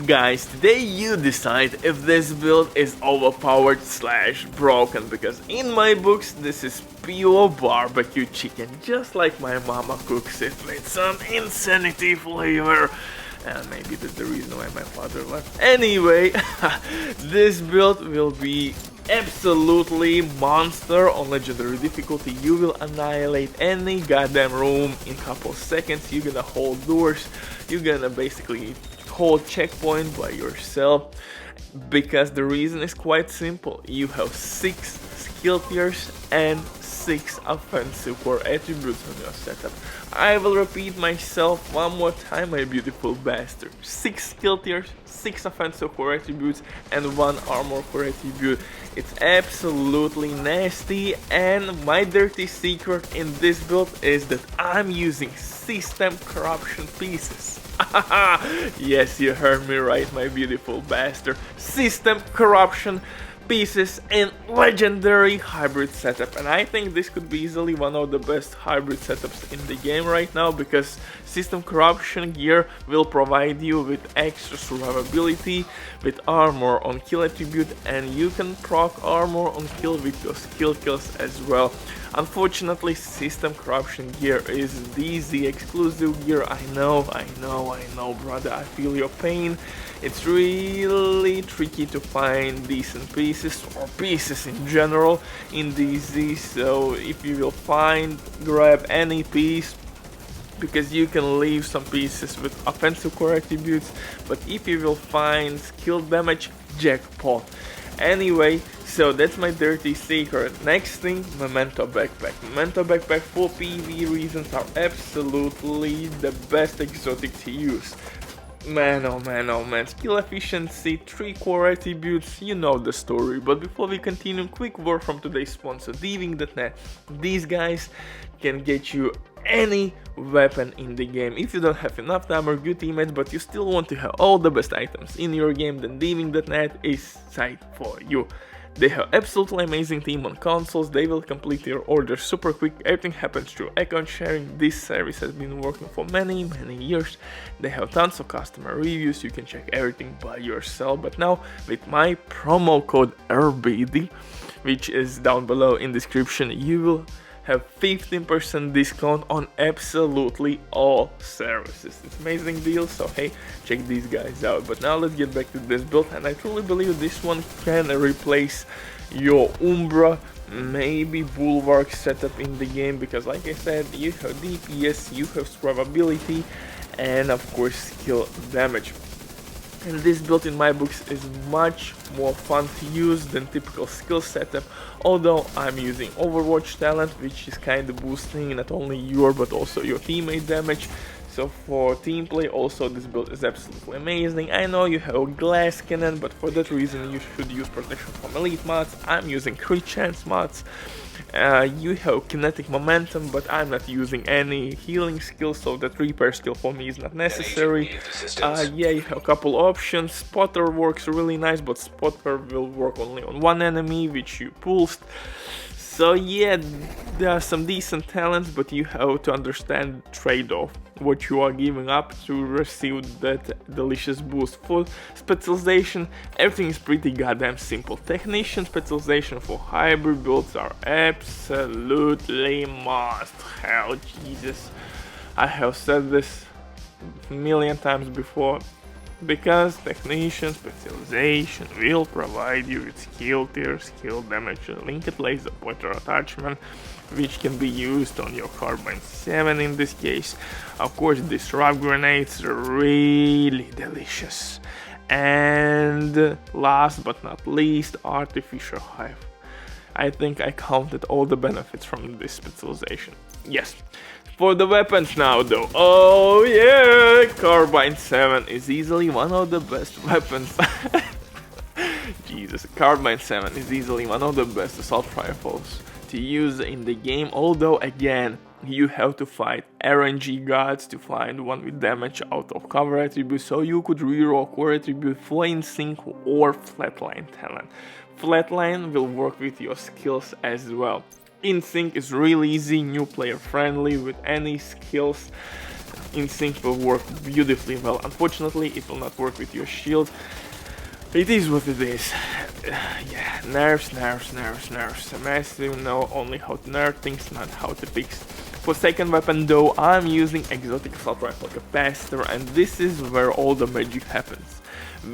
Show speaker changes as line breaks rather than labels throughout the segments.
Guys, today you decide if this build is overpowered / broken, because in my books this is pure barbecue chicken, just like my mama cooks it with some insanity flavor. And maybe that's the reason why my father left. Anyway, this build will be absolutely monster on legendary difficulty. You will annihilate any goddamn room in couple seconds. You're gonna hold doors. You're gonna basically hold checkpoint by yourself, because the reason is quite simple. You have 6 skill tiers and 6 offensive core attributes on your setup. I will repeat myself one more time, my beautiful bastard. 6 skill tiers, 6 offensive core attributes, and 1 armor core attribute. It's absolutely nasty, and my dirty secret in this build is that I'm using system corruption pieces. Yes, you heard me right, my beautiful bastard. System corruption pieces in legendary hybrid setup, and I think this could be easily one of the best hybrid setups in the game right now, because system corruption gear will provide you with extra survivability with armor on kill attribute, and you can proc armor on kill with your skill kills as well. Unfortunately, system corruption gear is DZ exclusive gear. I know, brother, I feel your pain. It's really tricky to find decent pieces, or pieces in general, in DZ, so if you will find, grab any piece, because you can leave some pieces with offensive core attributes, but if you will find skill damage, jackpot. Anyway, so that's my dirty secret. Next thing, Memento Backpack. Memento Backpack for PvE reasons are absolutely the best exotic to use. Man, oh man, oh man, skill efficiency, 3 core attributes, you know the story. But before we continue, quick word from today's sponsor, Thieving.net. These guys can get you any weapon in the game. If you don't have enough time or good teammates, but you still want to have all the best items in your game, then Thieving.net is site for you. They have absolutely amazing team on consoles. They will complete your order super quick. Everything happens through account sharing. This service has been working for many years. They have tons of customer reviews. You can check everything by yourself. But now with my promo code RBD, which is down below in description, you will have 15% discount on absolutely all services. It's an amazing deal, so hey, check these guys out. But now let's get back to this build, and I truly believe this one can replace your Umbra, maybe Bulwark setup in the game, because like I said, you have DPS, you have survivability, and of course skill damage. And this build in my books is much more fun to use than typical skill setup, although I'm using Overwatch talent, which is kind of boosting not only your but also your teammate damage. So for team play also this build is absolutely amazing. I know you have a glass cannon, but for that reason you should use protection from elite mods. I'm using crit chance mods. You have kinetic momentum, but I'm not using any healing skill, so that repair skill for me is not necessary. Yeah, you have a couple options. Spotter works really nice, but spotter will work only on one enemy, which you pulsed. So yeah, there are some decent talents, but you have to understand trade-off, what you are giving up to receive that delicious boost. For specialization, everything is pretty goddamn simple. Technician specialization for hybrid builds are absolutely must have. Jesus, I have said this a million times before, because technician specialization will provide you with skill tier, skill damage, linked laser pointer attachment, which can be used on your Carbine 7 in this case. Of course, disrupt grenades are really delicious. And last but not least, artificial hive. I think I counted all the benefits from this specialization. Yes. For the weapons now though, oh yeah, Carbine 7 is easily one of the best weapons. Jesus, Carbine 7 is easily one of the best assault rifles to use in the game, although again, you have to fight RNG gods to find one with damage out of cover attribute, so you could reroll core attribute, flame sync or flatline talent. Flatline will work with your skills as well. In sync is really easy, new player friendly with any skills. in sync will work beautifully well. Unfortunately, it will not work with your shield. It is what it is. Yeah, nerfs. Massive know only how to nerf things, not how to fix. For second weapon though, I'm using exotic assault rifle capacitor, and this is where all the magic happens.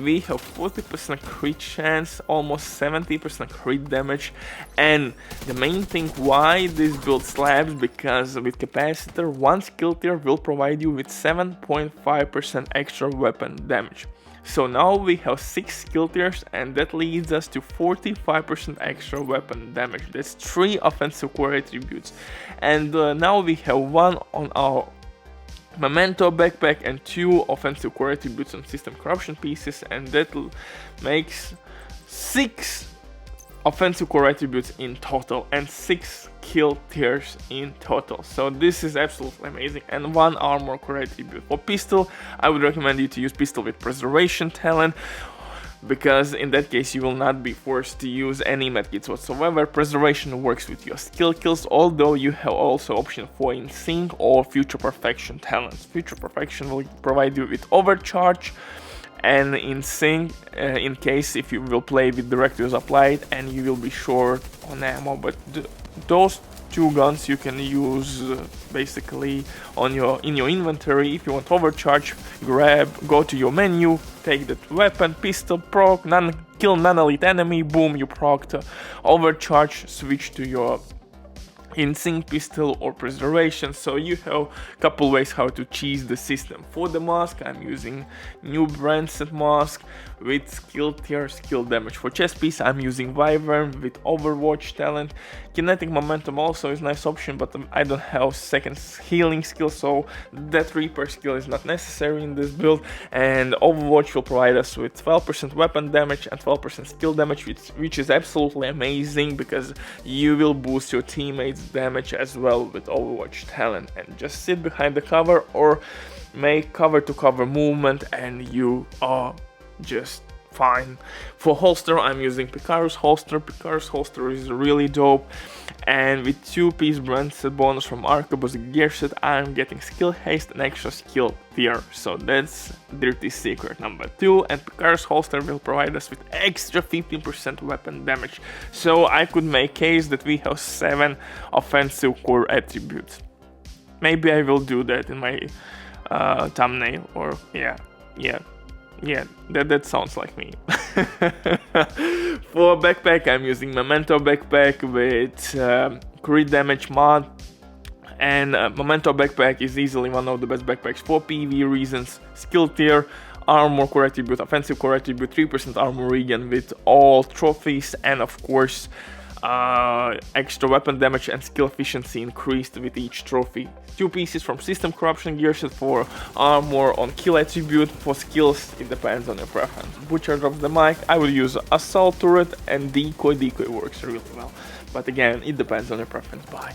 We have 40% crit chance, almost 70% crit damage, and the main thing why this build slaps, because with capacitor, one skill tier will provide you with 7.5% extra weapon damage. So now we have 6 skill tiers, and that leads us to 45% extra weapon damage. That's 3 offensive core attributes. And now we have 1 on our memento backpack and 2 offensive core attributes on system corruption pieces, and that makes 6 offensive core attributes in total and 6 kill tiers in total. So this is absolutely amazing, and 1 armor core attribute. For pistol, I would recommend you to use pistol with preservation talent, because in that case you will not be forced to use any medkits whatsoever. Preservation works with your skill kills, although you have also option for in sync or future perfection talents. Future perfection will provide you with overcharge, and in sync in case if you will play with direct use applied and you will be short on ammo. But those 2 guns you can use basically in your inventory. If you want overcharge, go to your menu, take that weapon, pistol, proc, kill non-elite enemy, boom, you procced overcharge, switch to your in-sync pistol or preservation. So you have a couple ways how to cheese the system. For the mask, I'm using new brand set mask with skill tier, skill damage. For chest piece, I'm using Wyvern with Overwatch talent. Kinetic momentum also is a nice option, but I don't have second healing skill, so that Reaper skill is not necessary in this build. And Overwatch will provide us with 12% weapon damage and 12% skill damage, which is absolutely amazing, because you will boost your teammates' damage as well with Overwatch talent. And just sit behind the cover or make cover to cover movement and you are just fine. For holster, I'm using Picarus holster. Picarus holster is really dope, and with 2-piece brand set bonus from Arquebus gear set, I'm getting skill haste and extra skill tier. So that's dirty secret number 2, and Picarus holster will provide us with extra 15% weapon damage. So I could make case that we have 7 offensive core attributes. Maybe I will do that in my thumbnail, or yeah, that sounds like me. For backpack, I'm using Memento backpack with crit damage mod, and Memento backpack is easily one of the best backpacks for PvE reasons. Skill tier, armor core attribute, offensive core attribute, 3% armor regen with all trophies, and of course extra weapon damage and skill efficiency increased with each trophy. 2 pieces from system corruption gear set for armor on kill attribute. For skills, it depends on your preference. Butcher drops the mic. I will use assault turret and decoy. Decoy works really well, but again, it depends on your preference. Bye.